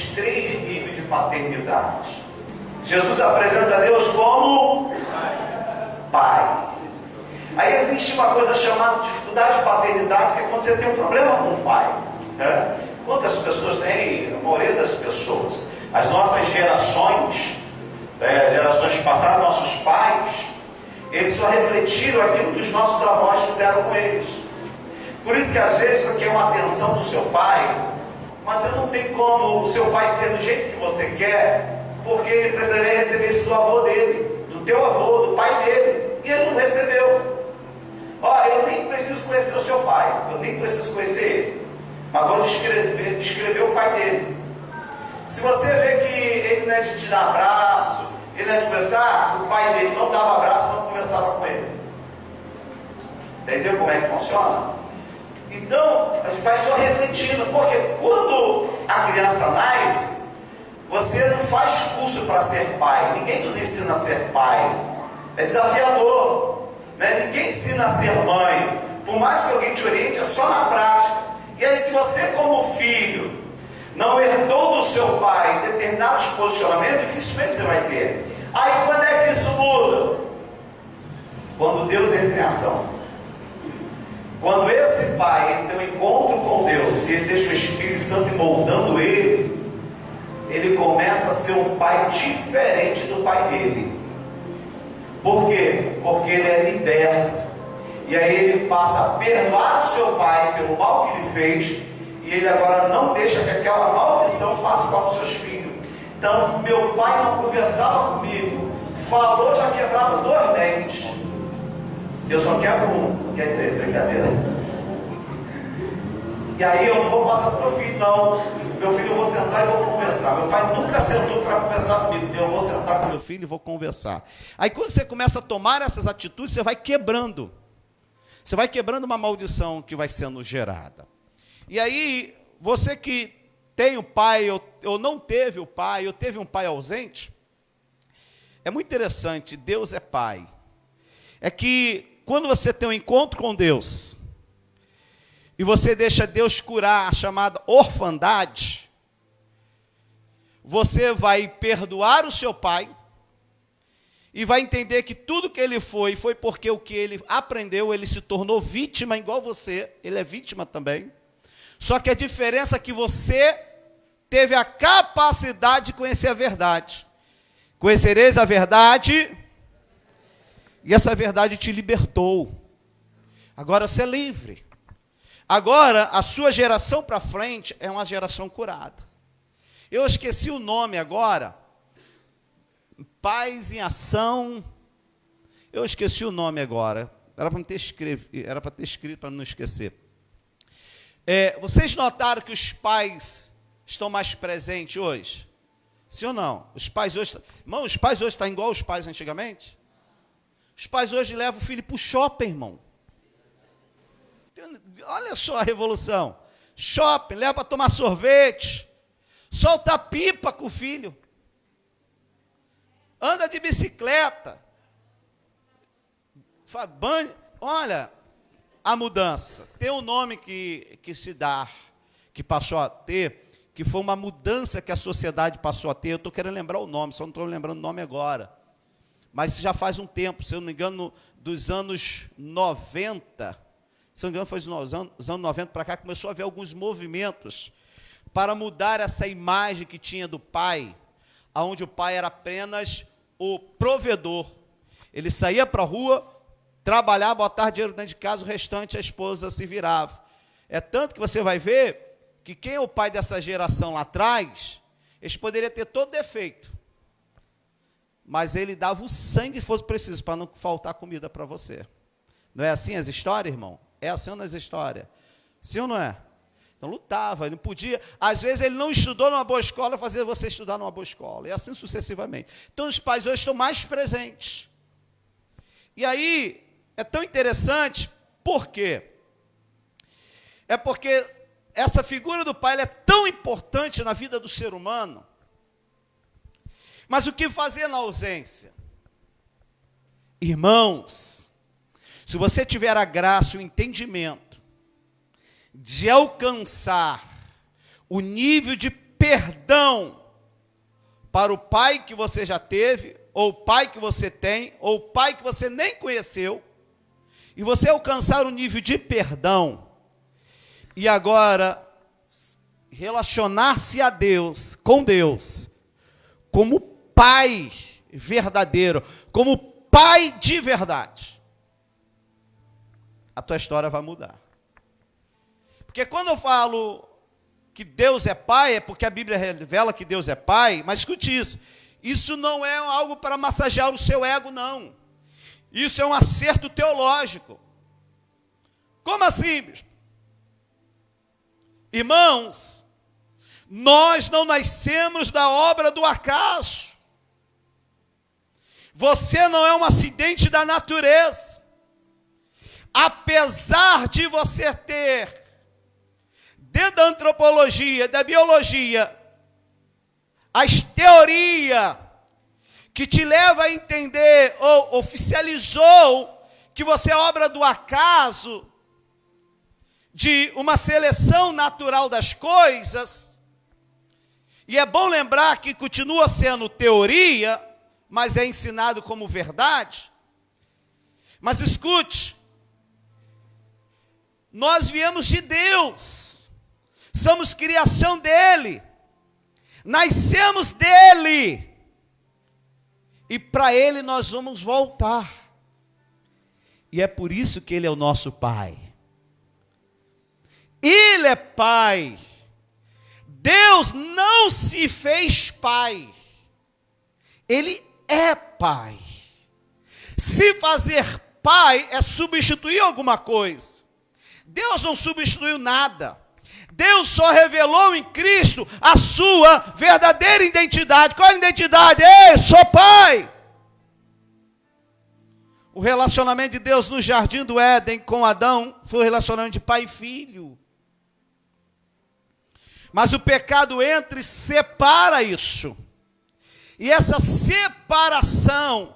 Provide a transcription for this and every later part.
esses três níveis de paternidade. Jesus apresenta Deus como Pai. Aí existe uma coisa chamada dificuldade de paternidade, que é quando você tem um problema com o pai, né? Quantas pessoas têm? A maioria das pessoas. As nossas gerações, gerações passadas, nossos pais, eles só refletiram aquilo que os nossos avós fizeram com eles. Por isso que às vezes você quer uma atenção do seu pai, mas você não tem como o seu pai ser do jeito que você quer, porque ele precisaria receber isso do avô dele, do teu avô, do pai dele, e ele não recebeu. Eu nem preciso conhecer o seu pai, eu nem preciso conhecer ele, mas vou descrever o pai dele. Se você vê que ele não é de te dar abraço, ele não é de conversar, o pai dele não dava abraço, não conversava com ele. Entendeu como é que funciona? Então, a gente vai só refletindo, porque quando a criança nasce, você não faz curso para ser pai, ninguém nos ensina a ser pai, é desafiador. Ninguém ensina a ser mãe, por mais que alguém te oriente, é só na prática. E aí, se você como filho não herdou do seu pai determinados posicionamentos, dificilmente você vai ter. Aí quando é que isso muda? Quando Deus entra em ação. Quando esse pai tem um encontro com Deus e ele deixa o Espírito Santo moldando ele começa a ser um pai diferente do pai dele. Por quê? Porque ele é liberto. E aí ele passa a perdoar o seu pai pelo mal que ele fez. E ele agora não deixa que aquela maldição passe para os seus filhos. Então, meu pai não conversava comigo. Falou, já quebrava 2 dentes. Eu só quebro um. Quer dizer, brincadeira. E aí eu não vou passar para o meu filho, não. Meu filho, eu vou sentar e vou conversar. Meu pai nunca sentou para conversar comigo. Eu vou sentar com meu filho e vou conversar. Aí quando você começa a tomar essas atitudes, você vai quebrando. Você vai quebrando uma maldição que vai sendo gerada. E aí, você que tem o pai, ou não teve o pai, ou teve um pai ausente, é muito interessante, Deus é pai. É que quando você tem um encontro com Deus, e você deixa Deus curar a chamada orfandade, você vai perdoar o seu pai, e vai entender que tudo que ele foi porque o que ele aprendeu, ele se tornou vítima igual você, ele é vítima também. Só que a diferença é que você teve a capacidade de conhecer a verdade. Conhecereis a verdade, e essa verdade te libertou. Agora você é livre. Agora, a sua geração para frente é uma geração curada. Eu esqueci o nome agora. Paz em Ação. Eu esqueci o nome agora. Era para ter escrito para não esquecer. Vocês notaram que os pais estão mais presentes hoje? Sim ou não? Os pais hoje... Irmão, os pais hoje estão igual os pais antigamente? Os pais hoje levam o filho para o shopping, irmão. Olha só a revolução. Shopping, leva para tomar sorvete. Solta pipa com o filho. Anda de bicicleta. Olha a mudança. Tem um nome que se dá, que passou a ter, que foi uma mudança que a sociedade passou a ter. Eu estou querendo lembrar o nome, só não estou lembrando o nome agora. Mas já faz um tempo, se eu não me engano, dos anos 90, se não me engano, foi dos anos 90 para cá, começou a haver alguns movimentos para mudar essa imagem que tinha do pai, onde o pai era apenas o provedor. Ele saía para a rua, trabalhava, botava dinheiro dentro de casa, o restante a esposa se virava. É tanto que você vai ver que quem é o pai dessa geração lá atrás, eles poderiam ter todo defeito, mas ele dava o sangue que fosse preciso para não faltar comida para você. Não é assim as histórias, irmão? É assim ou não é as histórias? Sim ou não é? Então lutava, ele não podia, às vezes ele não estudou numa boa escola, fazia você estudar numa boa escola, e assim sucessivamente. Então os pais hoje estão mais presentes. E aí, é tão interessante, por quê? É porque essa figura do pai ela é tão importante na vida do ser humano, mas o que fazer na ausência? Irmãos, se você tiver a graça e o entendimento de alcançar o nível de perdão para o pai que você já teve, ou o pai que você tem, ou o pai que você nem conheceu, e você alcançar o nível de perdão, e agora relacionar-se a Deus, com Deus, como pai verdadeiro, como pai de verdade, a tua história vai mudar. Porque quando eu falo que Deus é pai, é porque a Bíblia revela que Deus é pai, mas escute isso, isso não é algo para massagear o seu ego, não. Isso é um acerto teológico. Como assim, bispo? Irmãos, nós não nascemos da obra do acaso. Você não é um acidente da natureza. Apesar de você ter, dentro da antropologia, da biologia, as teorias que te leva a entender, ou oficializou, que você é obra do acaso, de uma seleção natural das coisas, e é bom lembrar que continua sendo teoria, mas é ensinado como verdade. Mas escute, nós viemos de Deus, somos criação dele, nascemos dele, e para ele nós vamos voltar, e é por isso que ele é o nosso pai. Ele é pai. Deus não se fez pai, ele é pai. Se fazer pai é substituir alguma coisa, Deus não substituiu nada. Deus só revelou em Cristo a sua verdadeira identidade. Qual é a identidade? Ei, sou pai. O relacionamento de Deus no jardim do Éden com Adão foi um relacionamento de pai e filho. Mas o pecado entra e separa isso. E essa separação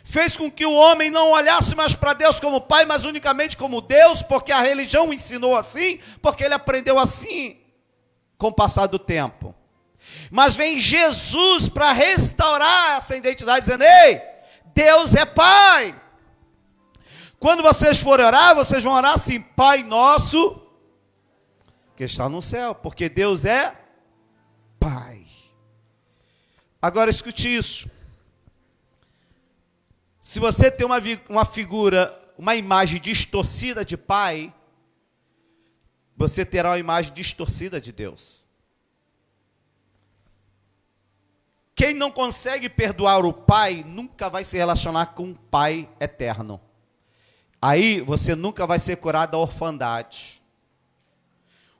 fez com que o homem não olhasse mais para Deus como pai, mas unicamente como Deus, porque a religião o ensinou assim, porque ele aprendeu assim com o passar do tempo. Mas vem Jesus para restaurar essa identidade, dizendo: ei, Deus é pai. Quando vocês forem orar, vocês vão orar assim: Pai nosso que está no céu, porque Deus é pai. Agora escute isso. Se você tem uma figura, uma imagem distorcida de pai, você terá uma imagem distorcida de Deus. Quem não consegue perdoar o pai, nunca vai se relacionar com um pai eterno. Aí você nunca vai ser curado da orfandade.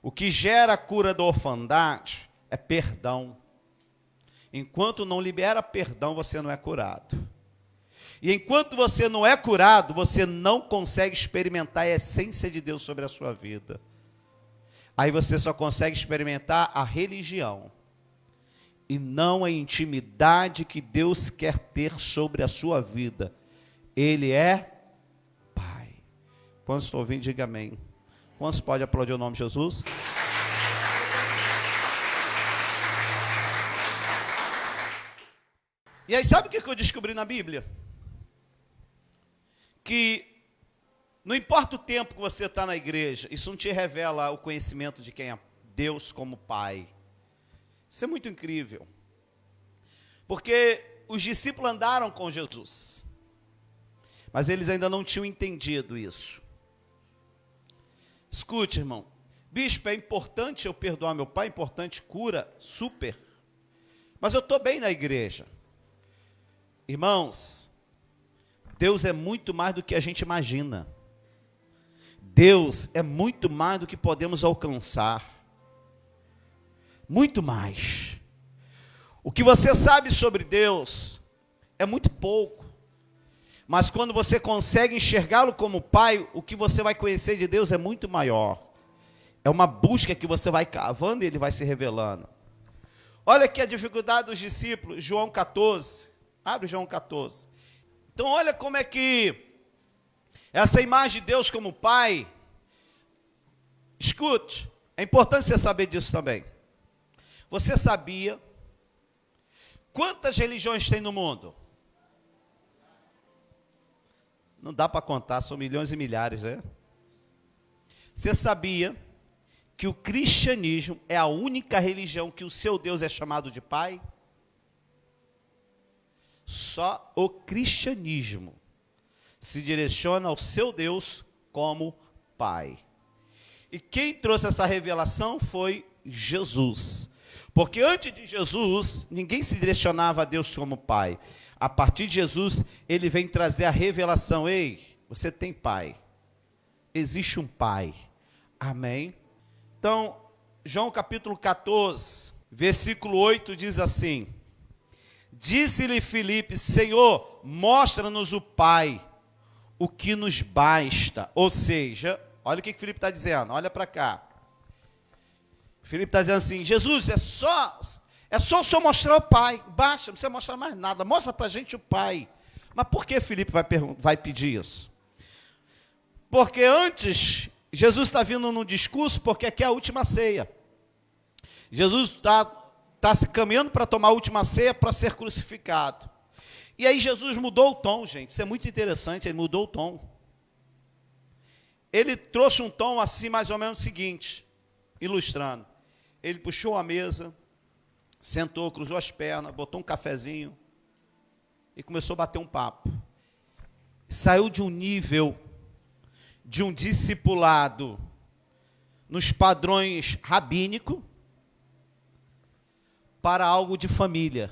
O que gera a cura da orfandade é perdão. Enquanto não libera perdão, você não é curado. E enquanto você não é curado, você não consegue experimentar a essência de Deus sobre a sua vida. Aí você só consegue experimentar a religião, e não a intimidade que Deus quer ter sobre a sua vida. Ele é pai. Quantos estão ouvindo, diga amém. Quantos podem aplaudir o nome de Jesus? E aí, sabe o que eu descobri na Bíblia? Que não importa o tempo que você está na igreja, isso não te revela o conhecimento de quem é Deus como Pai. Isso é muito incrível. Porque os discípulos andaram com Jesus, mas eles ainda não tinham entendido isso. Escute, irmão. Bispo, é importante eu perdoar meu pai, é importante cura, super. Mas eu estou bem na igreja. Irmãos, Deus é muito mais do que a gente imagina. Deus é muito mais do que podemos alcançar. Muito mais. O que você sabe sobre Deus é muito pouco. Mas quando você consegue enxergá-lo como pai, o que você vai conhecer de Deus é muito maior. É uma busca que você vai cavando e ele vai se revelando. Olha aqui a dificuldade dos discípulos, João 14. Abre João 14. Então olha como é que essa imagem de Deus como pai, escute, é importante você saber disso também. Você sabia quantas religiões tem no mundo? Não dá para contar, são milhões e milhares, né? Você sabia que o cristianismo é a única religião que o seu Deus é chamado de Pai? Só o cristianismo se direciona ao seu Deus como Pai. E quem trouxe essa revelação foi Jesus. Porque antes de Jesus, ninguém se direcionava a Deus como Pai. A partir de Jesus, ele vem trazer a revelação. Ei, você tem Pai. Existe um Pai. Amém? Então, João capítulo 14, versículo 8 diz assim: disse-lhe Filipe, Senhor, mostra-nos o Pai, o que nos basta. Ou seja, olha o que Filipe está dizendo, olha para cá. Filipe está dizendo assim, Jesus, é só o Senhor mostrar o Pai, basta, não precisa mostrar mais nada, mostra para a gente o Pai. Mas por que Filipe vai pedir isso? Porque antes, Jesus está vindo num discurso, porque aqui é a última ceia. Jesus está se caminhando para tomar a última ceia para ser crucificado. E aí Jesus mudou o tom, gente, isso é muito interessante, ele mudou o tom. Ele trouxe um tom assim, mais ou menos o seguinte, ilustrando. Ele puxou a mesa, sentou, cruzou as pernas, botou um cafezinho e começou a bater um papo. Saiu de um nível de um discipulado nos padrões rabínicos para algo de família.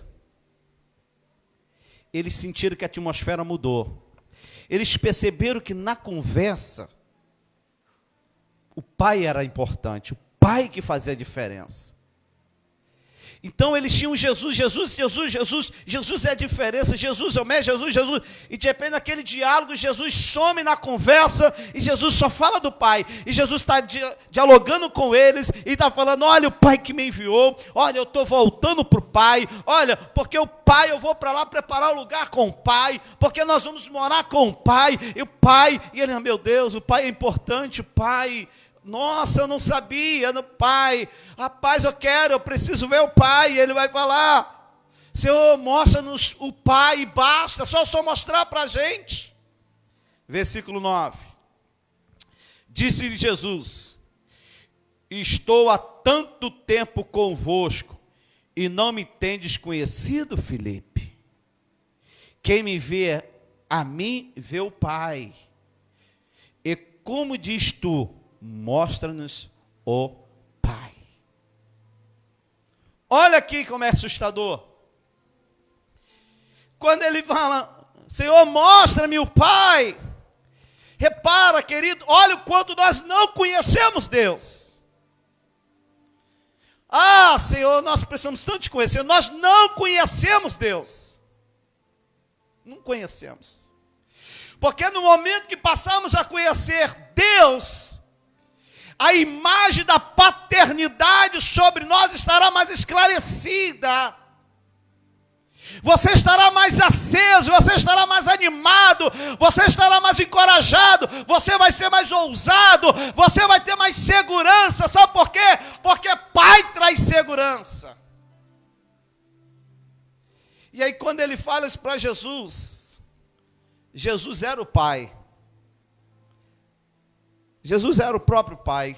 Eles sentiram que a atmosfera mudou. Eles perceberam que na conversa o Pai era importante, o Pai que fazia a diferença. Então eles tinham Jesus é a diferença, Jesus é o mestre, Jesus. E de repente naquele diálogo, Jesus some na conversa e Jesus só fala do Pai. E Jesus está dialogando com eles e está falando, olha o Pai que me enviou, olha eu estou voltando para o Pai, olha, porque o Pai eu vou para lá preparar o lugar com o Pai, porque nós vamos morar com o Pai, e ele, meu Deus, o Pai é importante, o Pai... Nossa, eu não sabia, no Pai, rapaz, eu preciso ver o Pai, e ele vai falar, Senhor, mostra-nos o Pai, basta, só mostrar para a gente. Versículo 9, disse-lhe Jesus, estou há tanto tempo convosco, e não me tendes conhecido, Filipe? Quem me vê a mim, vê o Pai. E como diz tu, mostra-nos o Pai. Olha aqui como é assustador. Quando ele fala, Senhor, mostra-me o Pai. Repara, querido, olha o quanto nós não conhecemos Deus. Ah, Senhor, nós precisamos tanto te conhecer. Nós não conhecemos Deus. Não conhecemos. Porque no momento que passamos a conhecer Deus, a imagem da paternidade sobre nós estará mais esclarecida. Você estará mais aceso, você estará mais animado, você estará mais encorajado, você vai ser mais ousado, você vai ter mais segurança. Sabe por quê? Porque Pai traz segurança. E aí quando ele fala isso para Jesus, Jesus era o Pai. Jesus era o próprio Pai.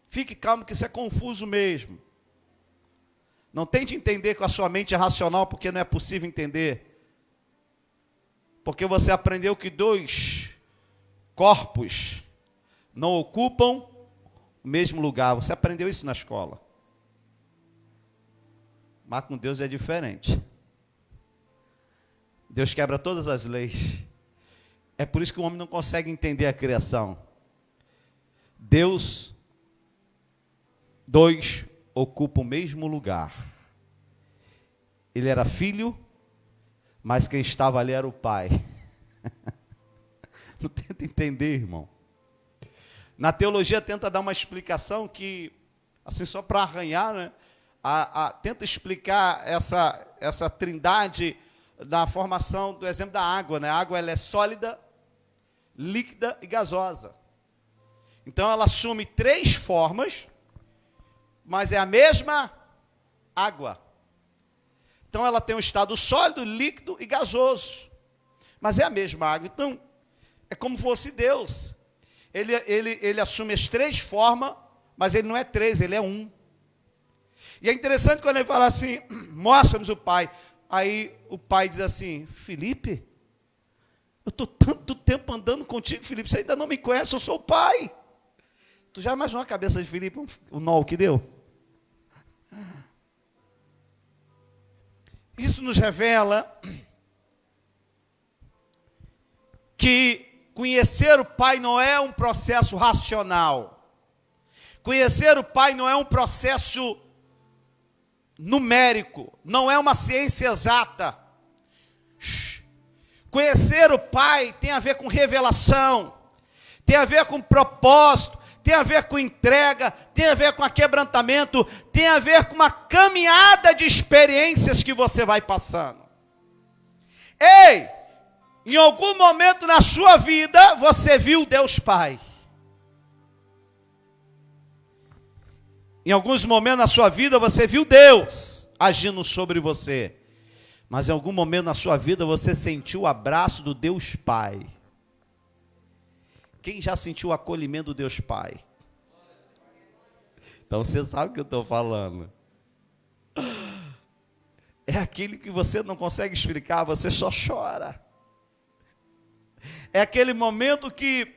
Fique calmo que isso é confuso mesmo. Não tente entender com a sua mente racional, porque não é possível entender. Porque você aprendeu que dois corpos não ocupam o mesmo lugar. Você aprendeu isso na escola. Mas com Deus é diferente. Deus quebra todas as leis. É por isso que o homem não consegue entender a criação. Deus, dois ocupam o mesmo lugar. Ele era filho, mas quem estava ali era o Pai. Não tenta entender, irmão. Na teologia tenta dar uma explicação que, assim, só para arranhar, né? Tenta explicar essa trindade da formação do exemplo da água, né? A água ela é sólida, líquida e gasosa. Então ela assume três formas, mas é a mesma água. Então ela tem um estado sólido, líquido e gasoso. Mas é a mesma água. Então, é como fosse Deus. Ele assume as três formas, mas ele não é três, ele é um. E é interessante quando ele fala assim, mostra-nos o Pai. Aí o pai diz assim, Felipe, eu estou tanto tempo andando contigo, Felipe, você ainda não me conhece, eu sou o Pai. Tu já imaginou a cabeça de Felipe, o nó que deu? Isso nos revela que conhecer o Pai não é um processo racional. Conhecer o Pai não é um processo numérico, não é uma ciência exata. Conhecer o Pai tem a ver com revelação, tem a ver com propósito, tem a ver com entrega, tem a ver com aquebrantamento, tem a ver com uma caminhada de experiências que você vai passando. Ei, em algum momento na sua vida, você viu Deus Pai. Em alguns momentos na sua vida, você viu Deus agindo sobre você. Mas em algum momento na sua vida, você sentiu o abraço do Deus Pai. Quem já sentiu o acolhimento do Deus Pai? Então você sabe o que eu estou falando. É aquele que você não consegue explicar, você só chora. É aquele momento que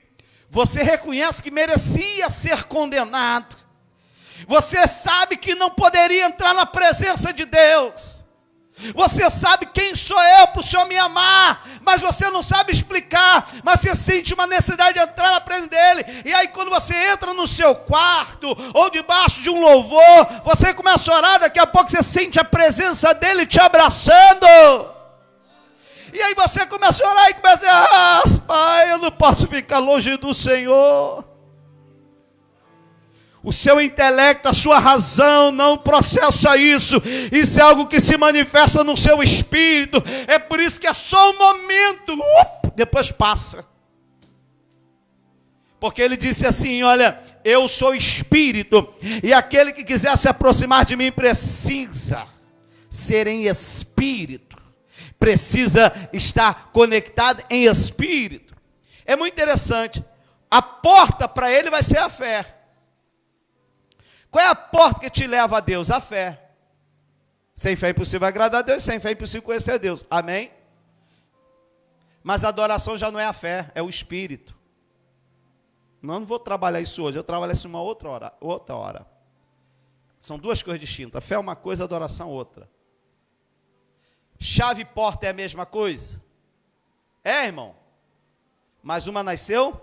você reconhece que merecia ser condenado. Você sabe que não poderia entrar na presença de Deus. Você sabe quem sou eu para o Senhor me amar, mas você não sabe explicar, mas você sente uma necessidade de entrar na presença dEle, e aí quando você entra no seu quarto, ou debaixo de um louvor, você começa a orar, daqui a pouco você sente a presença dEle te abraçando, e aí você começa a orar e começa a dizer, Pai, eu não posso ficar longe do Senhor. O seu intelecto, a sua razão não processa isso. Isso é algo que se manifesta no seu espírito. É por isso que é só um momento. Depois passa. Porque ele disse assim, olha, eu sou espírito. E aquele que quiser se aproximar de mim precisa ser em espírito. Precisa estar conectado em espírito. É muito interessante. A porta para ele vai ser a fé. Qual é a porta que te leva a Deus? A fé. Sem fé é impossível agradar a Deus, sem fé é impossível conhecer a Deus. Amém? Mas a adoração já não é a fé, é o Espírito. Não vou trabalhar isso hoje, eu trabalho isso uma outra hora. São duas coisas distintas. A fé é uma coisa, a adoração outra. Chave e porta é a mesma coisa? É, irmão? Mas uma nasceu,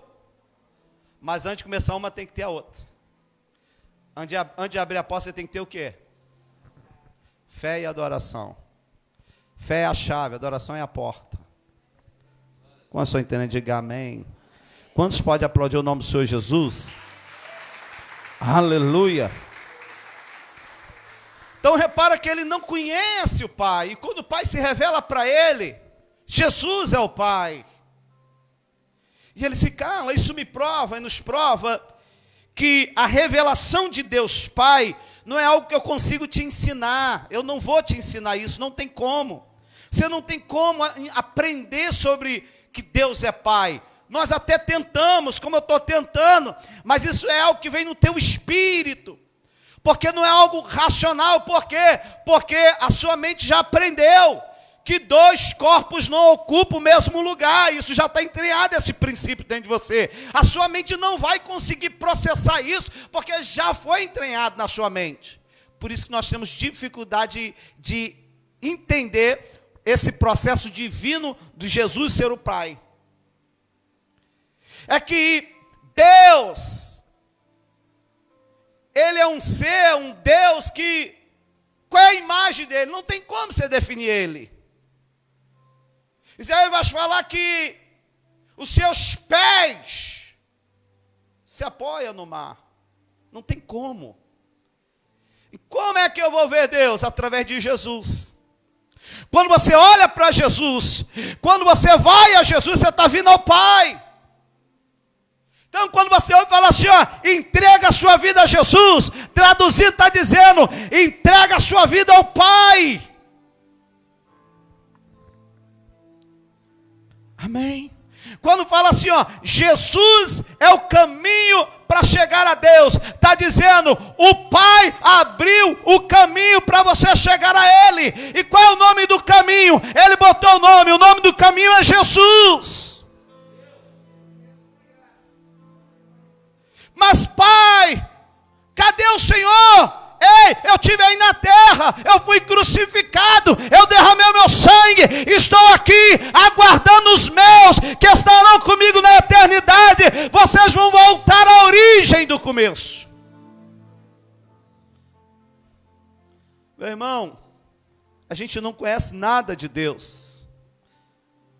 mas antes de começar uma tem que ter a outra. Antes de abrir a porta, você tem que ter o quê? Fé e adoração. Fé é a chave, adoração é a porta. Quantos estão entendendo? Diga amém. Quantos podem aplaudir o nome do Senhor Jesus? Aleluia. Então repara que ele não conhece o Pai. E quando o Pai se revela para ele, Jesus é o Pai. E ele se cala, isso me prova e nos prova que a revelação de Deus Pai não é algo que eu consigo te ensinar. Eu não vou te ensinar isso, não tem como. Você não tem como aprender sobre que Deus é Pai. Nós até tentamos, como eu estou tentando, mas isso é algo que vem no teu espírito. Porque não é algo racional. Por quê? Porque a sua mente já aprendeu que dois corpos não ocupam o mesmo lugar. Isso já está entranhado, esse princípio dentro de você. A sua mente não vai conseguir processar isso, porque já foi entranhado na sua mente. Por isso que nós temos dificuldade de entender esse processo divino de Jesus ser o Pai. É que Deus, Ele é um ser, um Deus que, qual é a imagem dele? Não tem como você definir Ele. Isaías vai falar que os seus pés se apoiam no mar. Não tem como. E como é que eu vou ver Deus? Através de Jesus. Quando você olha para Jesus, quando você vai a Jesus, você está vindo ao Pai. Então, quando você ouve falar assim, ó, entrega a sua vida a Jesus, traduzido está dizendo, entrega a sua vida ao Pai. Amém? Quando fala assim, ó, Jesus é o caminho para chegar a Deus, está dizendo, o Pai abriu o caminho para você chegar a Ele. E qual é o nome do caminho? Ele botou o nome do caminho é Jesus. Mas Pai, cadê o Senhor? Ei, eu estive aí na terra, eu fui crucificado, eu derramei o meu sangue, estou aqui aguardando os meus, que estarão comigo na eternidade, vocês vão voltar à origem do começo. Meu irmão, a gente não conhece nada de Deus,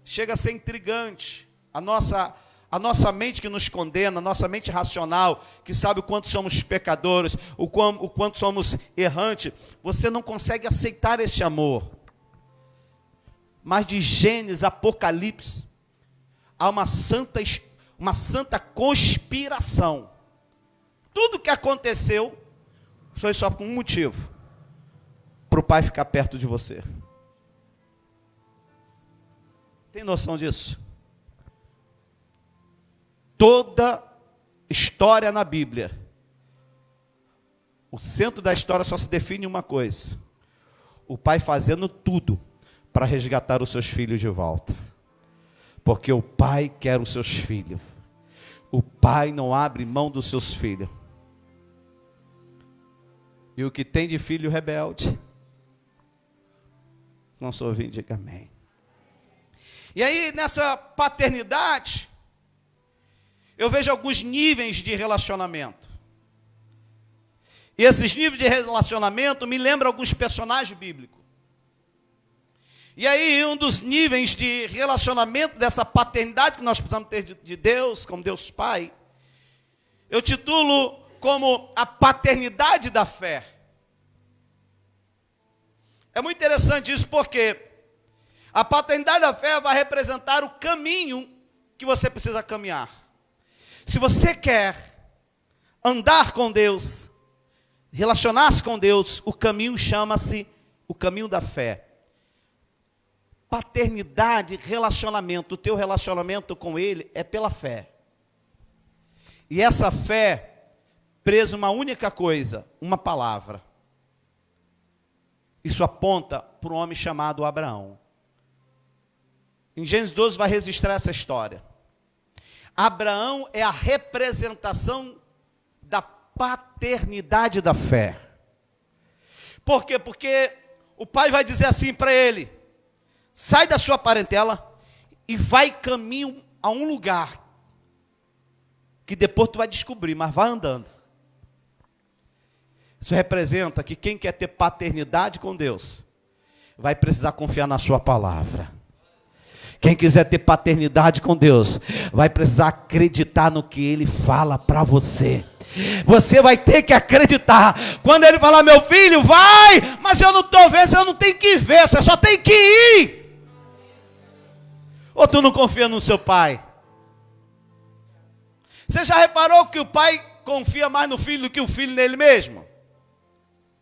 chega a ser intrigante, a nossa mente que nos condena, a nossa mente racional, que sabe o quanto somos pecadores, o quanto somos errantes, você não consegue aceitar esse amor. Mas de Gênesis, Apocalipse, há uma santa conspiração. Tudo que aconteceu foi só por um motivo, para o Pai ficar perto de você. Tem noção disso? Toda história na Bíblia, o centro da história só se define em uma coisa: o Pai fazendo tudo para resgatar os seus filhos de volta. Porque o Pai quer os seus filhos. O Pai não abre mão dos seus filhos. E o que tem de filho rebelde, não sou ouvindo, diga amém. E aí nessa paternidade, eu vejo alguns níveis de relacionamento. E esses níveis de relacionamento me lembram alguns personagens bíblicos. E aí, um dos níveis de relacionamento dessa paternidade que nós precisamos ter de Deus, como Deus Pai, eu titulo como a paternidade da fé. É muito interessante isso porque a paternidade da fé vai representar o caminho que você precisa caminhar. Se você quer andar com Deus, relacionar-se com Deus, o caminho chama-se o caminho da fé. Paternidade, relacionamento, o teu relacionamento com Ele é pela fé. E essa fé, presa uma única coisa, uma palavra. Isso aponta para um homem chamado Abraão. Em Gênesis 12 vai registrar essa história. Abraão é a representação da paternidade da fé. Por quê? Porque o pai vai dizer assim para ele: sai da sua parentela e vai caminho a um lugar que depois tu vai descobrir, mas vai andando. Isso representa que quem quer ter paternidade com Deus vai precisar confiar na sua palavra. Quem quiser ter paternidade com Deus vai precisar acreditar no que Ele fala para você. Você vai ter que acreditar. Quando Ele falar: meu filho, vai, mas eu não estou vendo, você não tem que ver, você só tem que ir. Ou tu não confia no seu pai? Você já reparou que o pai confia mais no filho do que o filho nele mesmo?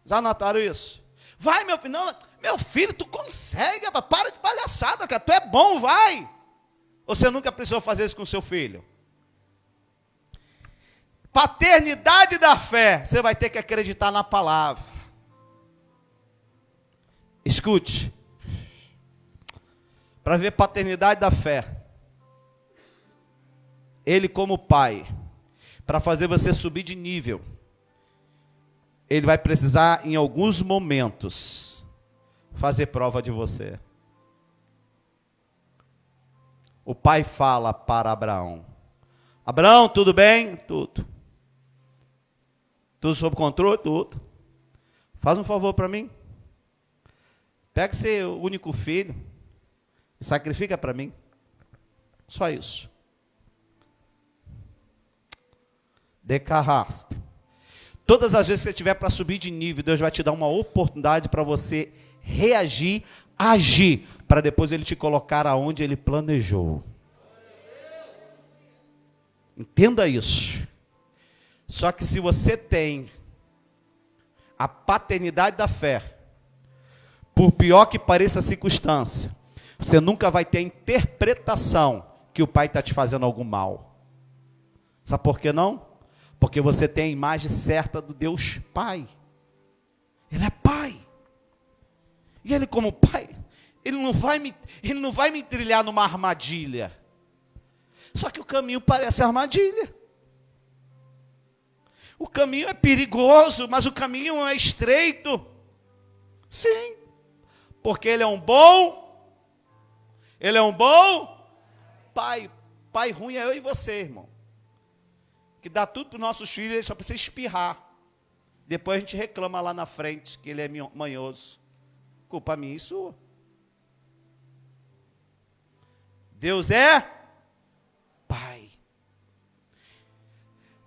Já notaram isso? Vai, meu filho, não, meu filho, tu consegue, para de palhaçada, cara, tu é bom, vai. Você nunca precisou fazer isso com seu filho? Paternidade da fé, você vai ter que acreditar na palavra. Escute, para ver paternidade da fé, Ele como pai, para fazer você subir de nível, Ele vai precisar, em alguns momentos, fazer prova de você. O pai fala para Abraão: Abraão, tudo bem? Tudo. Tudo sob controle? Tudo. Faz um favor para mim. Pega seu único filho e sacrifica para mim. Só isso. Decarraste. Todas as vezes que você tiver para subir de nível, Deus vai te dar uma oportunidade para você reagir, agir, para depois Ele te colocar aonde Ele planejou. Entenda isso. Só que se você tem a paternidade da fé, por pior que pareça a circunstância, você nunca vai ter a interpretação que o pai está te fazendo algum mal. Sabe por que não? Porque você tem a imagem certa do Deus Pai. Ele é Pai. E Ele, como Pai, Ele não vai me trilhar numa armadilha. Só que o caminho parece armadilha. O caminho é perigoso, mas o caminho é estreito. Sim, porque Ele é um bom Pai. Pai ruim é eu e você, irmão. Que dá tudo para os nossos filhos, ele só precisa espirrar. Depois a gente reclama lá na frente que ele é manhoso. Culpa minha e sua. Deus é Pai.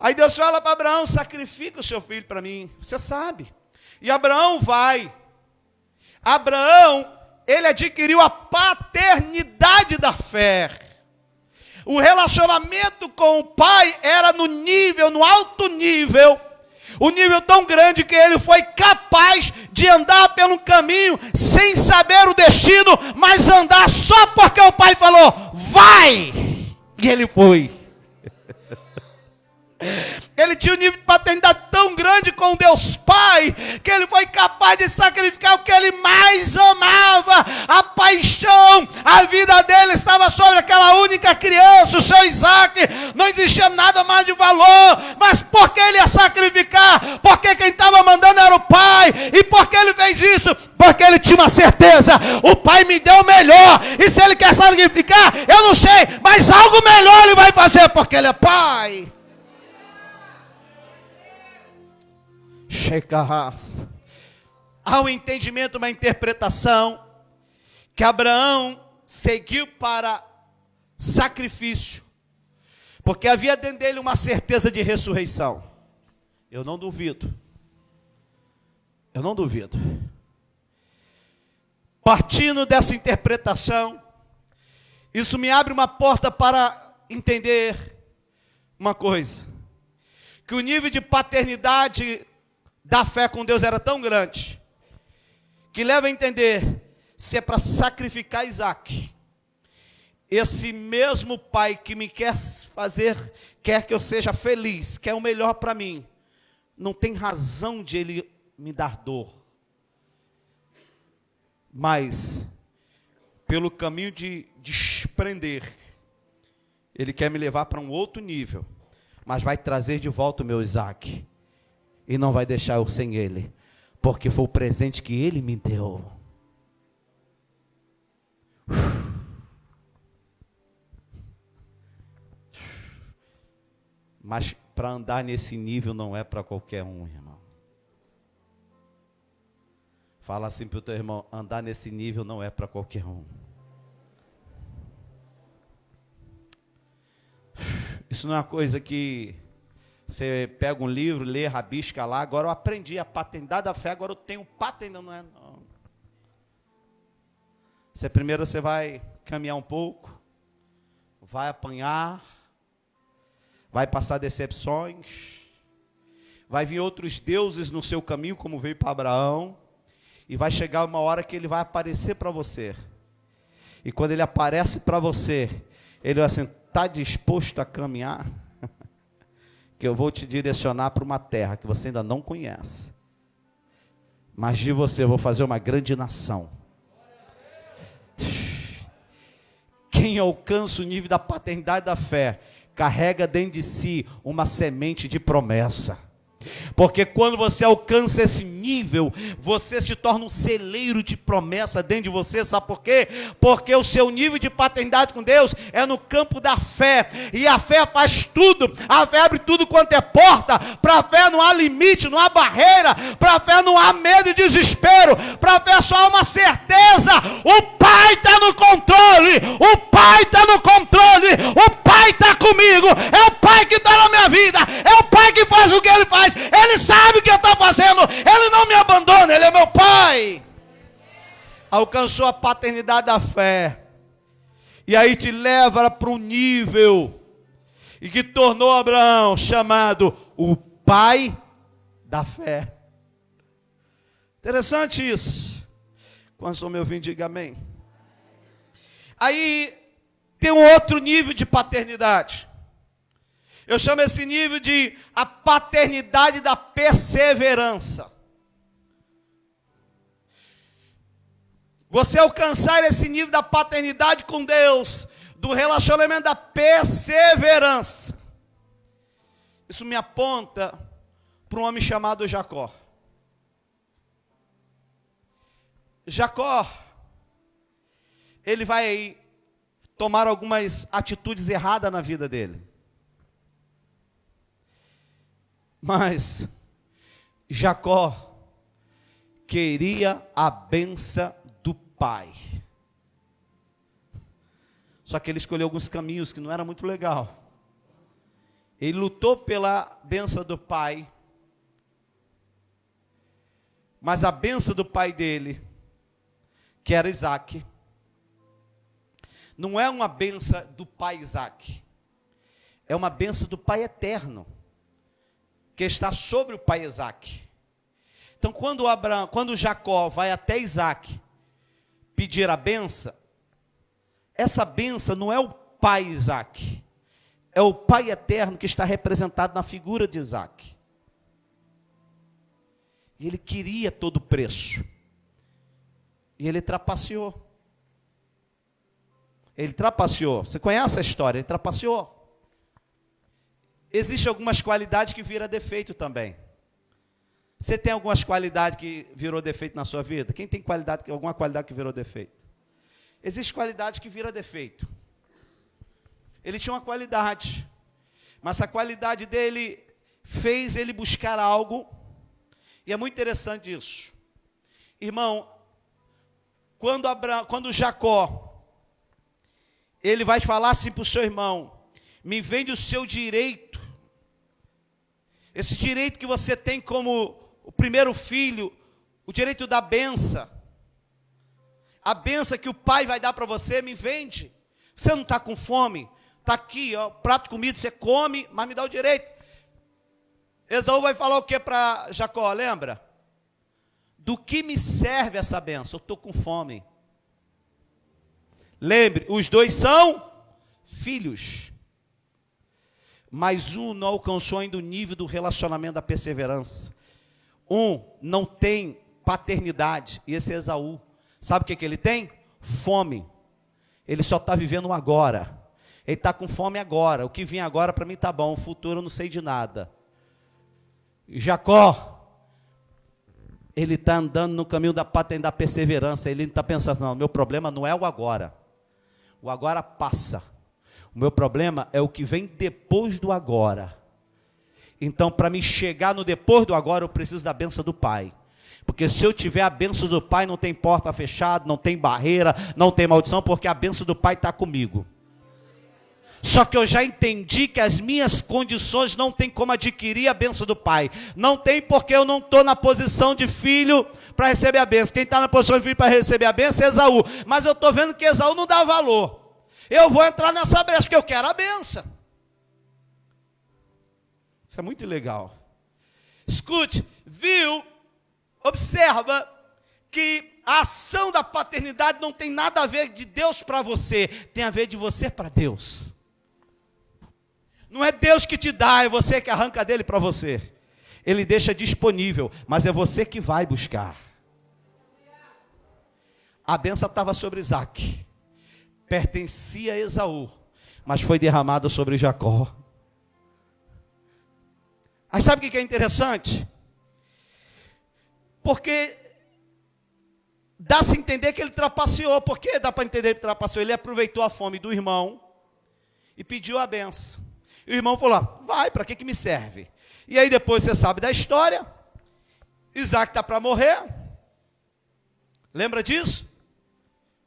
Aí Deus fala para Abraão: sacrifica o seu filho para mim. Você sabe. E Abraão vai. Abraão, ele adquiriu a paternidade da fé. O relacionamento com o pai era no alto nível. O nível tão grande que ele foi capaz de andar pelo caminho sem saber o destino, mas andar só porque o pai falou, vai! E ele foi. Ele tinha um nível de paternidade tão grande com Deus Pai, que ele foi capaz de sacrificar o que ele mais amava, a paixão, a vida dele estava sobre aquela única criança, o seu Isaac, não existia nada mais de valor, mas por que ele ia sacrificar? Porque quem estava mandando era o Pai, e por que ele fez isso? Porque ele tinha uma certeza, o Pai me deu o melhor, e se ele quer sacrificar, eu não sei, mas algo melhor ele vai fazer, porque ele é Pai. Há um entendimento, uma interpretação, que Abraão seguiu para sacrifício, porque havia dentro dele uma certeza de ressurreição. Eu não duvido. Partindo dessa interpretação, isso me abre uma porta para entender uma coisa, que o nível de paternidade da fé com Deus era tão grande, que leva a entender, se é para sacrificar Isaac, esse mesmo pai que me quer que eu seja feliz, quer o melhor para mim, não tem razão de ele me dar dor, mas pelo caminho de desprender, ele quer me levar para um outro nível, mas vai trazer de volta o meu Isaac, e não vai deixar eu sem ele, porque foi o presente que ele me deu. Mas para andar nesse nível não é para qualquer um, irmão. Fala assim para o teu irmão: andar nesse nível não é para qualquer um. Isso não é uma coisa que você pega um livro, lê, rabisca lá. Agora eu aprendi a paternidade da fé, agora eu tenho paternidade, não é? Não. Primeiro você vai caminhar um pouco, vai apanhar, vai passar decepções, vai vir outros deuses no seu caminho, como veio para Abraão, e vai chegar uma hora que ele vai aparecer para você. E quando ele aparece para você, ele vai assim: está disposto a caminhar? Que eu vou te direcionar para uma terra que você ainda não conhece, mas de você eu vou fazer uma grande nação. Quem alcança o nível da paternidade da fé, carrega dentro de si uma semente de promessa. Porque quando você alcança esse nível, você se torna um celeiro de promessa dentro de você. Sabe por quê? Porque o seu nível de paternidade com Deus é no campo da fé, e a fé faz tudo, a fé abre tudo quanto é porta. Para a fé não há limite, não há barreira, para a fé não há medo e desespero, para a fé só há uma certeza: o Pai está no controle, o Pai está no controle, o Pai está comigo, é o Pai que está na minha vida, é o Pai que faz o que Ele faz, Ele sabe o que está fazendo, Ele não me abandona, Ele é meu Pai. Alcançou a paternidade da fé, e aí te leva para um nível, e que tornou Abraão chamado o pai da fé. Interessante isso. Quando estão me ouvindo, diga amém. Aí tem um outro nível de paternidade. Eu chamo esse nível de a paternidade da perseverança. Você alcançar esse nível da paternidade com Deus, do relacionamento da perseverança. Isso me aponta para um homem chamado Jacó. Jacó, ele vai tomar algumas atitudes erradas na vida dele. Mas Jacó queria a bênção do pai. Só que ele escolheu alguns caminhos que não era muito legal. Ele lutou pela bênção do pai, mas a bênção do pai dele, que era Isaac, não é uma bênção do pai Isaac, é uma bênção do pai eterno, que está sobre o pai Isaac. Então, quando Jacó vai até Isaac pedir a bênção, essa bênção não é o pai Isaac, é o pai eterno que está representado na figura de Isaac. E ele queria todo o preço. E ele trapaceou. Ele trapaceou. Você conhece a história? Ele trapaceou. Existem algumas qualidades que viram defeito também. Você tem algumas qualidades que virou defeito na sua vida? Quem tem alguma qualidade que virou defeito? Existem qualidades que viram defeito. Ele tinha uma qualidade, mas a qualidade dele fez ele buscar algo, e é muito interessante isso. Irmão, quando Jacó, ele vai falar assim para o seu irmão: me vende o seu direito, esse direito que você tem como o primeiro filho, o direito da benção, a benção que o pai vai dar para você, me vende. Você não está com fome? Está aqui, ó, prato de comida, você come, mas me dá o direito. Esaú vai falar o que para Jacó, lembra? Do que me serve essa benção? Eu estou com fome. Lembre, os dois são filhos, mas um não alcançou ainda o nível do relacionamento da perseverança. Um não tem paternidade, e esse é Esaú. Sabe o que ele tem? Fome. Ele só está vivendo o agora. Ele está com fome agora. O que vem agora para mim está bom, o futuro eu não sei de nada. Jacó, ele está andando no caminho da paternidade da perseverança. Ele não está pensando, não, meu problema não é o agora. O agora passa. O meu problema é o que vem depois do agora. Então, para me chegar no depois do agora, eu preciso da bênção do Pai. Porque se eu tiver a bênção do Pai, não tem porta fechada, não tem barreira, não tem maldição, porque a bênção do Pai está comigo. Só que eu já entendi que as minhas condições não tem como adquirir a bênção do Pai. Não tem, porque eu não estou na posição de filho para receber a bênção. Quem está na posição de filho para receber a bênção é Esaú. Mas eu estou vendo que Esaú não dá valor. Eu vou entrar nessa brecha, porque eu quero a bênção. Isso é muito legal. Escute, observa que a ação da paternidade não tem nada a ver de Deus para você, tem a ver de você para Deus. Não é Deus que te dá, é você que arranca dele para você. Ele deixa disponível, mas é você que vai buscar. A bênção estava sobre Isaac, pertencia a Esaú, mas foi derramada sobre Jacó. Aí sabe o que é interessante? Porque dá-se a entender que ele trapaceou. Por que dá para entender que ele trapaceou? Ele aproveitou a fome do irmão e pediu a benção. E o irmão falou, vai, para que me serve? E aí depois você sabe da história. Isaac está para morrer. Lembra disso?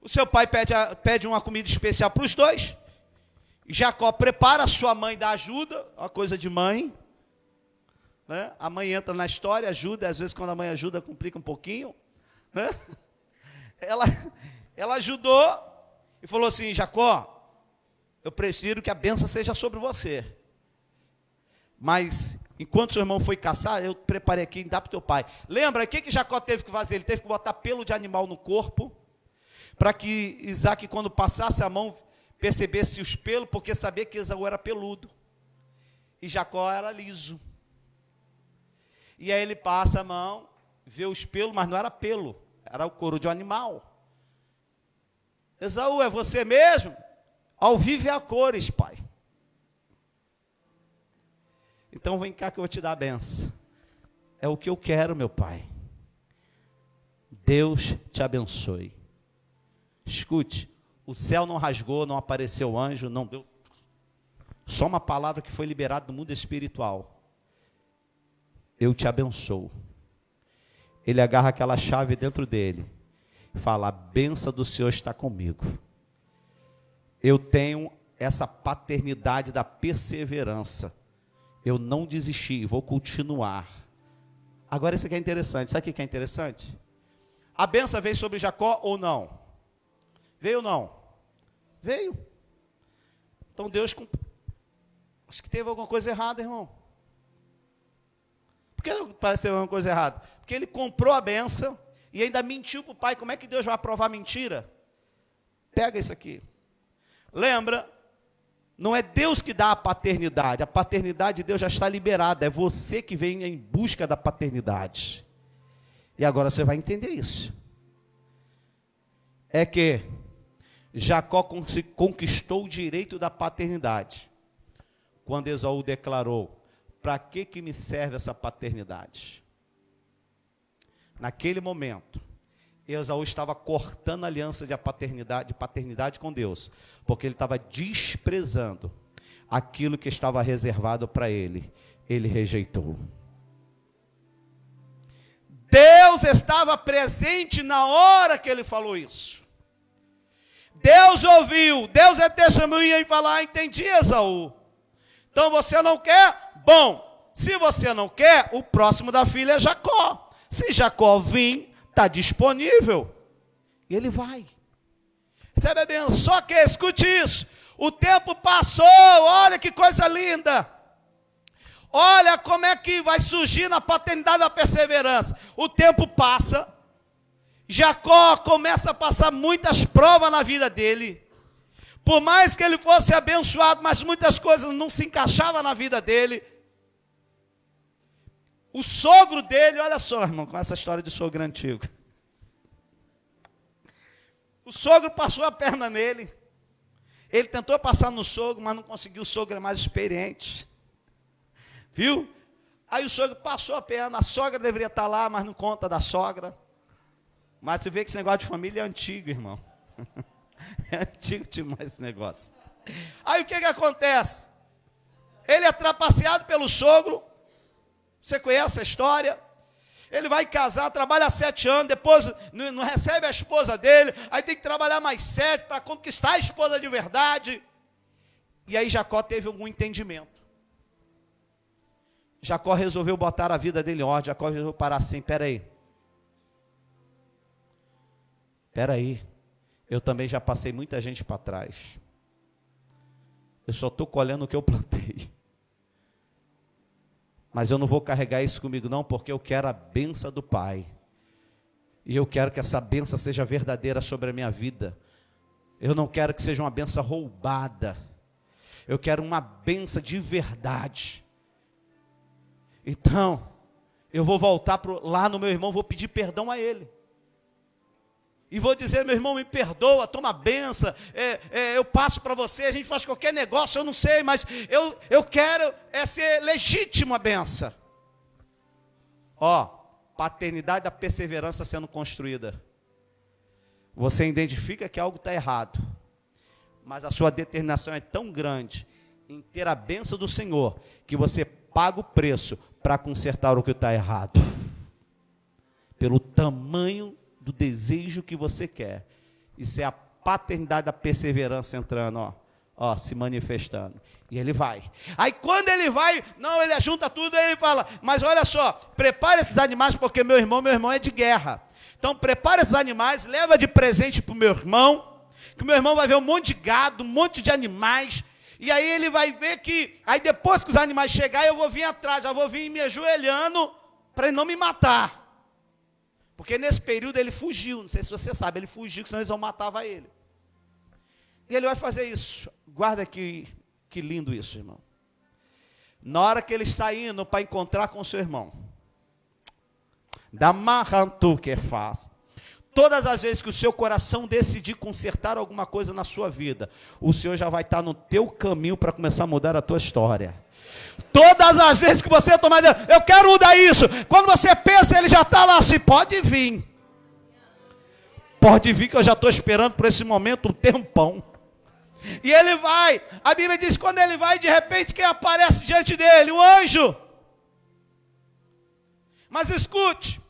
O seu pai pede uma comida especial para os dois. Jacó prepara a sua mãe da ajuda, uma coisa de mãe. Né? A mãe entra na história, ajuda, às vezes quando a mãe ajuda complica um pouquinho. Né? Ela ajudou e falou assim, Jacó, eu prefiro que a bênção seja sobre você. Mas, enquanto seu irmão foi caçar, eu preparei aqui, dá para o teu pai. Lembra, o que Jacó teve que fazer? Ele teve que botar pelo de animal no corpo, para que Isaac, quando passasse a mão, percebesse os pelos, porque sabia que Esaú era peludo, e Jacó era liso. E aí ele passa a mão, vê os pelos, mas não era pelo, era o couro de um animal. Esaú, é você mesmo? Ao vivo é a cores, pai. Então vem cá que eu vou te dar a benção. É o que eu quero, meu pai. Deus te abençoe. Escute, o céu não rasgou, não apareceu anjo, não deu. Só uma palavra que foi liberada no mundo espiritual. Eu te abençoo. Ele agarra aquela chave dentro dele e fala: a bênção do Senhor está comigo. Eu tenho essa paternidade da perseverança. Eu não desisti, vou continuar. Agora isso aqui é interessante. Sabe o que é interessante? A bênção veio sobre Jacó ou não? Veio ou não? Veio. Então Deus... Acho que teve alguma coisa errada, irmão. Por que parece que teve alguma coisa errada? Porque ele comprou a bênção e ainda mentiu para o pai. Como é que Deus vai aprovar mentira? Pega isso aqui. Lembra, não é Deus que dá a paternidade de Deus já está liberada, é você que vem em busca da paternidade. E agora você vai entender isso. É que Jacó conquistou o direito da paternidade, quando Esaú declarou: para que me serve essa paternidade? Naquele momento, Esaú estava cortando a aliança de paternidade com Deus, porque ele estava desprezando aquilo que estava reservado para ele. Ele rejeitou. Deus estava presente na hora que ele falou isso. Deus ouviu, Deus é testemunha em falar: entendi, Esaú. Então você não quer? Bom, se você não quer, o próximo da filha é Jacó. Se Jacó vir, está disponível. E ele vai. Recebe a bênção. Só que, escute isso, o tempo passou, olha que coisa linda. Olha como é que vai surgir na paternidade da perseverança. O tempo passa, Jacó começa a passar muitas provas na vida dele. Por mais que ele fosse abençoado, mas muitas coisas não se encaixavam na vida dele. O sogro dele, olha só, irmão, com essa história de sogro antigo. O sogro passou a perna nele. Ele tentou passar no sogro, mas não conseguiu. O sogro é mais experiente. Viu? Aí o sogro passou a perna. A sogra deveria estar lá, mas não conta da sogra. Mas você vê que esse negócio de família é antigo, irmão. É antigo demais esse negócio. Aí o que acontece? Ele é trapaceado pelo sogro. Você conhece a história? Ele vai casar, trabalha 7 anos, depois não recebe a esposa dele, aí tem que trabalhar mais 7 para conquistar a esposa de verdade. E aí Jacó teve algum entendimento. Jacó resolveu botar a vida dele em ordem. Jacó resolveu parar assim: peraí, eu também já passei muita gente para trás. Eu só estou colhendo o que eu plantei. Mas eu não vou carregar isso comigo não, porque eu quero a bênção do Pai. E eu quero que essa bênção seja verdadeira sobre a minha vida. Eu não quero que seja uma bênção roubada. Eu quero uma bênção de verdade. Então, eu vou voltar lá no meu irmão, vou pedir perdão a ele. E vou dizer: meu irmão, me perdoa, toma a benção, eu passo para você, a gente faz qualquer negócio, eu não sei, mas eu quero ser legítimo a benção. Ó, paternidade da perseverança sendo construída. Você identifica que algo está errado, mas a sua determinação é tão grande em ter a benção do Senhor, que você paga o preço para consertar o que está errado. Pelo tamanho do desejo que você quer. Isso é a paternidade da perseverança entrando, se manifestando. E ele vai. Aí quando ele vai, ele ajunta tudo, aí ele fala: mas olha só, prepare esses animais, porque meu irmão é de guerra. Então prepare esses animais, leva de presente para o meu irmão, que o meu irmão vai ver um monte de gado, um monte de animais, E aí ele vai ver que, aí depois que os animais chegarem, eu vou vir atrás, já vou vir me ajoelhando para ele não me matar. Porque nesse período ele fugiu, não sei se você sabe, ele fugiu, senão eles vão matar ele. E ele vai fazer isso. Guarda que lindo isso, irmão. Na hora que ele está indo para encontrar com seu irmão, da marrantu que faz. Todas as vezes que o seu coração decidir consertar alguma coisa na sua vida, o Senhor já vai estar no teu caminho para começar a mudar a tua história. Todas as vezes que você tomar, eu quero mudar isso. Quando você pensa, ele já está lá assim, pode vir. Pode vir que eu já estou esperando por esse momento um tempão. E ele vai, a Bíblia diz, quando ele vai, de repente, quem aparece diante dele? O anjo. Mas escute,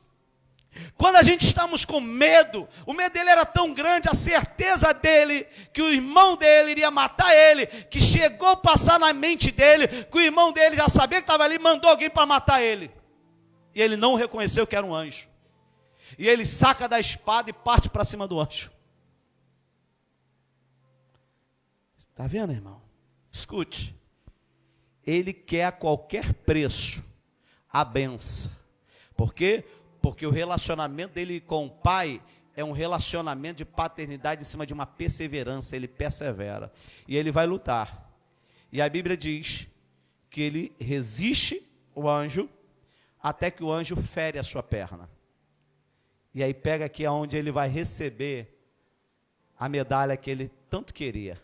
quando a gente estamos com medo, o medo dele era tão grande, a certeza dele, que o irmão dele iria matar ele, que chegou a passar na mente dele, que o irmão dele já sabia que estava ali, mandou alguém para matar ele. E ele não reconheceu que era um anjo. E ele saca da espada e parte para cima do anjo. Está vendo, irmão? Escute. Ele quer a qualquer preço a benção. Por quê? Porque o relacionamento dele com o pai é um relacionamento de paternidade em cima de uma perseverança. Ele persevera. E ele vai lutar. E a Bíblia diz que ele resiste o anjo até que o anjo fere a sua perna. E aí pega aqui aonde ele vai receber a medalha que ele tanto queria.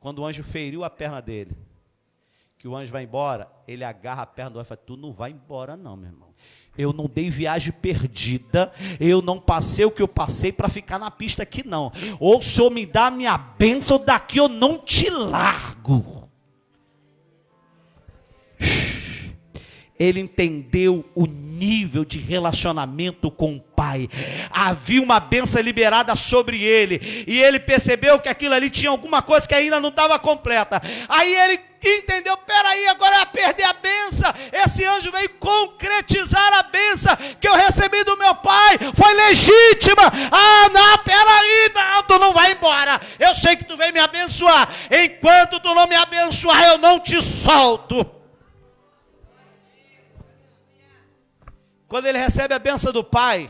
Quando o anjo feriu a perna dele, que o anjo vai embora, ele agarra a perna do anjo e fala, tu não vai embora não, meu irmão. Eu não dei viagem perdida, eu não passei o que eu passei para ficar na pista aqui não. Ou o Senhor me dá a minha bênção, daqui eu não te largo. Ele entendeu o nível de relacionamento com o pai. Havia uma bênção liberada sobre ele. E ele percebeu que aquilo ali tinha alguma coisa que ainda não estava completa. Aí ele entendeu, peraí, agora é perder a bênção. Esse anjo veio concretizar a bênção que eu recebi do meu pai. Foi legítima. Ah, não, peraí, não, tu não vai embora. Eu sei que tu veio me abençoar. Enquanto tu não me abençoar, eu não te solto. Quando ele recebe a bênção do pai,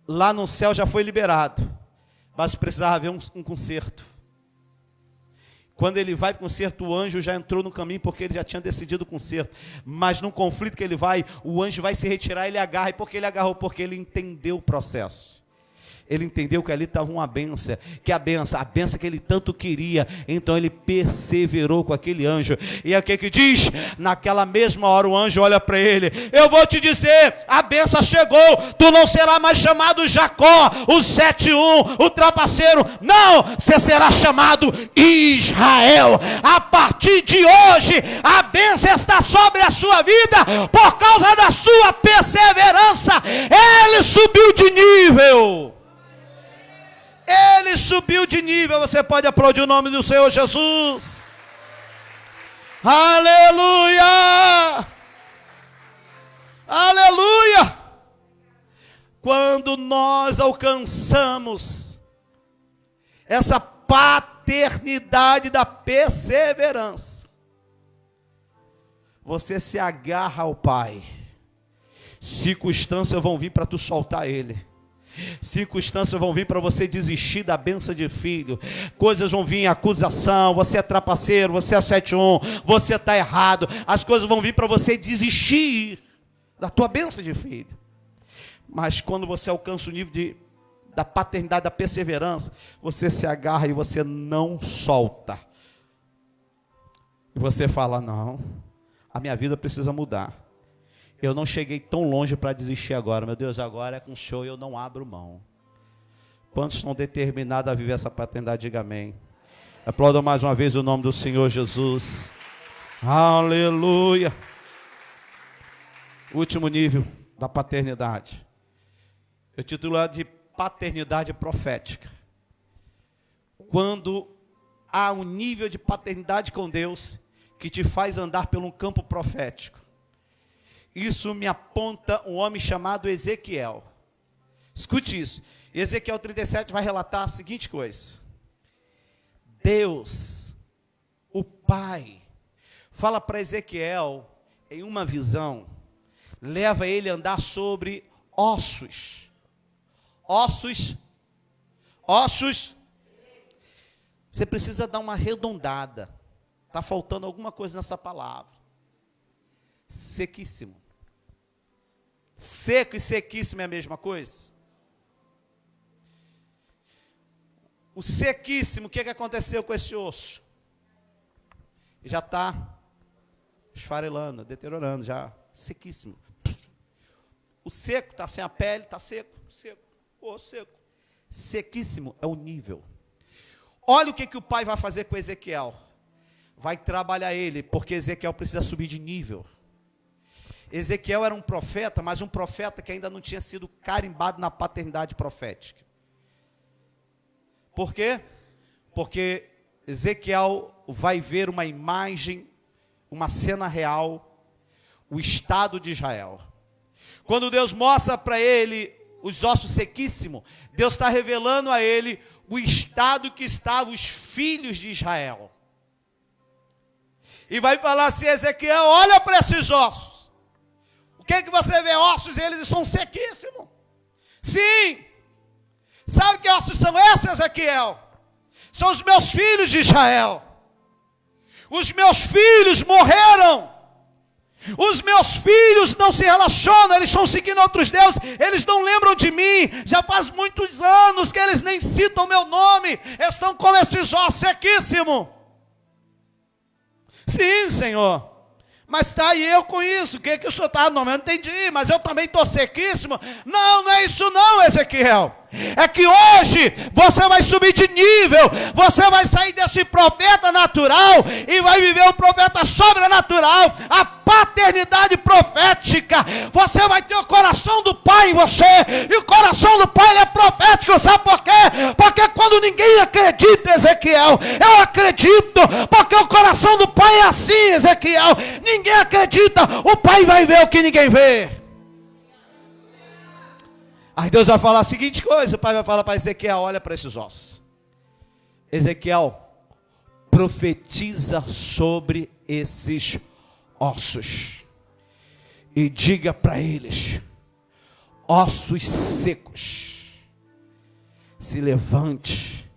lá no céu já foi liberado, mas precisava haver um conserto. Quando ele vai para o conserto, o anjo já entrou no caminho, porque ele já tinha decidido o conserto. Mas no conflito que ele vai, o anjo vai se retirar, ele agarra. E por que ele agarrou? Porque ele entendeu o processo. Ele entendeu que ali estava uma benção, que a benção que ele tanto queria. Então ele perseverou com aquele anjo. E é o que diz? Naquela mesma hora o anjo olha para ele, eu vou te dizer, a benção chegou, tu não será mais chamado Jacó, o 7-1, o trapaceiro, não, você será chamado Israel. A partir de hoje, a benção está sobre a sua vida, por causa da sua perseverança. Ele subiu de nível. Ele subiu de nível. Você pode aplaudir o nome do Senhor Jesus. Aleluia! Aleluia! Quando nós alcançamos essa paternidade da perseverança, você se agarra ao Pai. Circunstâncias vão vir para tu soltar Ele. Circunstâncias vão vir para você desistir da bênção de filho. Coisas vão vir em acusação. Você é trapaceiro, você é 7-1, você está errado. As coisas vão vir para você desistir da tua bênção de filho. Mas quando você alcança o nível da paternidade, da perseverança, você se agarra e você não solta. E você fala, não, a minha vida precisa mudar. Eu não cheguei tão longe para desistir agora. Meu Deus, agora é com o Senhor e eu não abro mão. Quantos estão determinados a viver essa paternidade? Diga amém. Aplauda mais uma vez o nome do Senhor Jesus. Aleluia. Último nível da paternidade. Eu titulo de paternidade profética. Quando há um nível de paternidade com Deus que te faz andar por um campo profético. Isso me aponta um homem chamado Ezequiel. Escute isso. Ezequiel 37 vai relatar a seguinte coisa. Deus pai fala para Ezequiel, em uma visão, leva ele a andar sobre ossos. Ossos. Você precisa dar uma arredondada. Está faltando alguma coisa nessa palavra. Sequíssimo. Seco e sequíssimo é a mesma coisa? O sequíssimo, o que aconteceu com esse osso? Já está esfarelando, deteriorando, já sequíssimo. O seco está sem a pele, está seco, osso seco. Sequíssimo é o nível. Olha o que o pai vai fazer com Ezequiel. Vai trabalhar ele, porque Ezequiel precisa subir de nível. Ezequiel era um profeta, mas um profeta que ainda não tinha sido carimbado na paternidade profética. Por quê? Porque Ezequiel vai ver uma imagem, uma cena real, o estado de Israel. Quando Deus mostra para ele os ossos sequíssimos, Deus está revelando a ele o estado que estavam os filhos de Israel. E vai falar assim, Ezequiel, olha para esses ossos. O que você vê? Ossos, eles são sequíssimos. Sim. Sabe que ossos são esses, Ezequiel? São os meus filhos de Israel. Os meus filhos morreram. Os meus filhos não se relacionam, eles estão seguindo outros deuses, eles não lembram de mim. Já faz muitos anos que eles nem citam o meu nome. Estão com esses ossos sequíssimos. Sim, Senhor. Mas está aí eu com isso. O que o senhor está? Não, eu não entendi, mas eu também estou sequíssimo. Não, não é isso não, Ezequiel. É que hoje você vai subir de nível. Você vai sair desse profeta natural e vai viver o profeta sobrenatural. A paternidade profética. Você vai ter o coração do pai em você. E o coração do pai ele é profético. Sabe por quê? Porque quando ninguém acredita, Ezequiel, eu acredito. Porque o coração do pai é assim, Ezequiel. Ninguém acredita. O pai vai ver o que ninguém vê. Aí Deus vai falar a seguinte coisa, o pai vai falar para Ezequiel, olha para esses ossos. Ezequiel, profetiza sobre esses ossos. E diga para eles, ossos secos, se levante,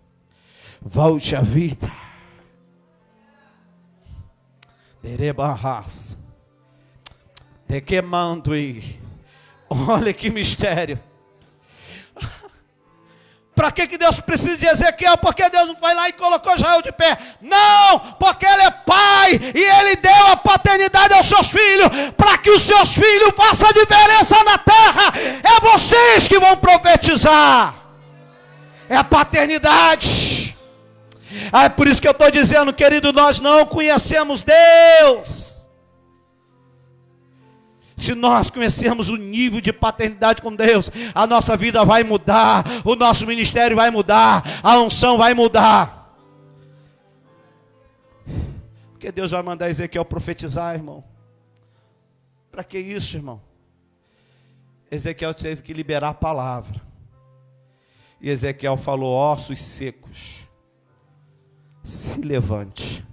volte à vida. Derebarras, te queimando e olha que mistério. Para que Deus precisa de Ezequiel? Porque Deus não foi lá e colocou Israel de pé. Não, porque Ele é pai e Ele deu a paternidade aos seus filhos, para que os seus filhos façam a diferença na terra. É vocês que vão profetizar. É a paternidade. É por isso que eu estou dizendo, querido, nós não conhecemos Deus. Se nós conhecermos o nível de paternidade com Deus, a nossa vida vai mudar, o nosso ministério vai mudar, a unção vai mudar. Porque Deus vai mandar Ezequiel profetizar, irmão. Para que isso, irmão? Ezequiel teve que liberar a palavra. E Ezequiel falou, ossos secos, se levante.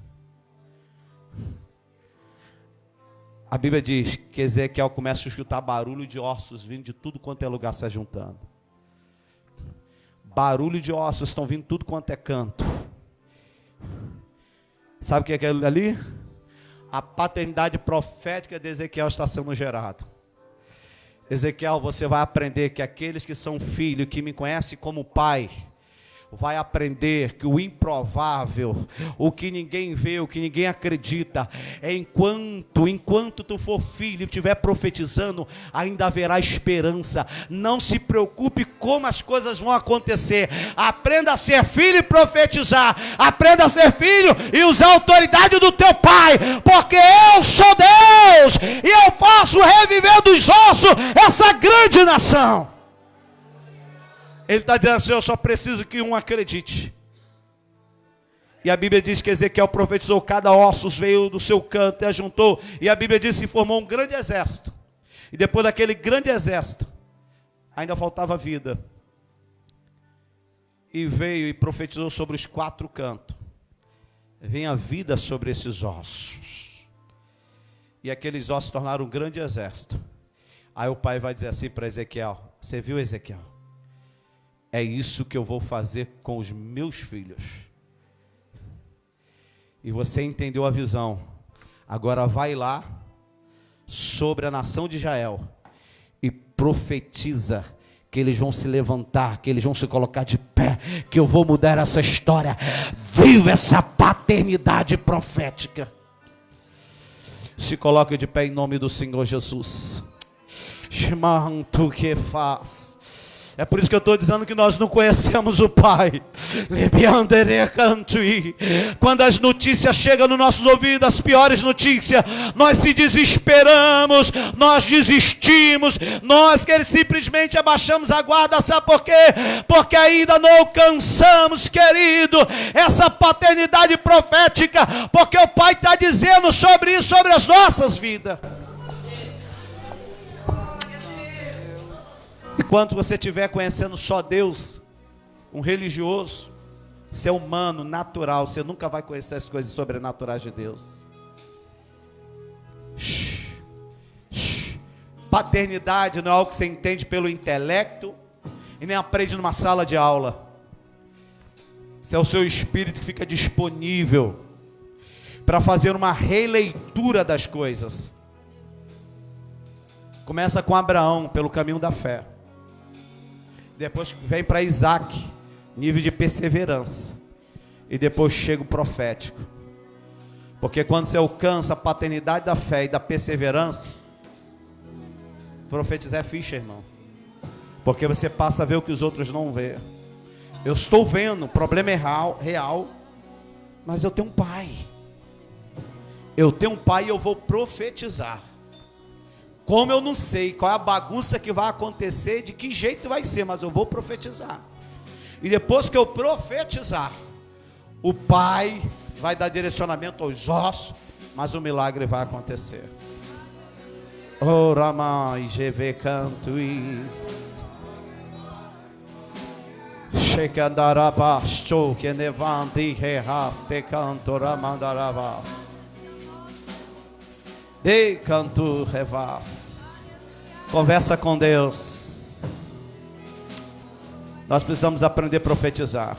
A Bíblia diz que Ezequiel começa a escutar barulho de ossos vindo de tudo quanto é lugar se juntando. Barulho de ossos estão vindo de tudo quanto é canto. Sabe o que é aquilo ali? A paternidade profética de Ezequiel está sendo gerada. Ezequiel, você vai aprender que aqueles que são filhos, que me conhecem como pai, vai aprender que o improvável, o que ninguém vê, o que ninguém acredita, é enquanto tu for filho e estiver profetizando, ainda haverá esperança. Não se preocupe como as coisas vão acontecer. Aprenda a ser filho e profetizar. Aprenda a ser filho e usar a autoridade do teu pai, porque eu sou Deus e eu faço reviver dos ossos essa grande nação. Ele está dizendo assim, eu só preciso que um acredite. E a Bíblia diz que Ezequiel profetizou, cada ossos veio do seu canto e ajuntou. E a Bíblia diz que formou um grande exército. E depois daquele grande exército, ainda faltava vida. E veio e profetizou sobre os 4 cantos. venha vida sobre esses ossos. E aqueles ossos se tornaram um grande exército. Aí o pai vai dizer assim para Ezequiel: você viu, Ezequiel? É isso que eu vou fazer com os meus filhos. E você entendeu a visão. Agora vai lá sobre a nação de Israel e profetiza que eles vão se levantar, que eles vão se colocar de pé, que eu vou mudar essa história. Viva essa paternidade profética. Se coloque de pé em nome do Senhor Jesus. Tu que faz. É por isso que eu estou dizendo que nós não conhecemos o Pai. Quando as notícias chegam nos nossos ouvidos, as piores notícias, nós se desesperamos, nós desistimos, nós que simplesmente abaixamos a guarda. Sabe por quê? Porque ainda não alcançamos, querido, essa paternidade profética, porque o Pai está dizendo sobre isso, sobre as nossas vidas. Enquanto você estiver conhecendo só Deus, um religioso, ser humano, natural, você nunca vai conhecer as coisas sobrenaturais de Deus. Paternidade não é algo que você entende pelo intelecto e nem aprende numa sala de aula. Isso é o seu espírito que fica disponível para fazer uma releitura das coisas. Começa com Abraão, pelo caminho da fé. Depois vem para Isaac, nível de perseverança. E depois chega o profético. Porque quando você alcança a paternidade da fé e da perseverança, profetizar é ficha, irmão. Porque você passa a ver o que os outros não vê. Eu estou vendo, o problema é real, mas eu tenho um pai. Eu tenho um pai e eu vou profetizar. Como eu não sei qual é a bagunça que vai acontecer, de que jeito vai ser, mas eu vou profetizar. E depois que eu profetizar, o Pai vai dar direcionamento aos ossos, mas o milagre vai acontecer. Oh, Ramai, GV canto e Shekandarabastou que nevante rehaste canto ramandarabas. De canto revaz. Conversa com Deus. Nós precisamos aprender a profetizar.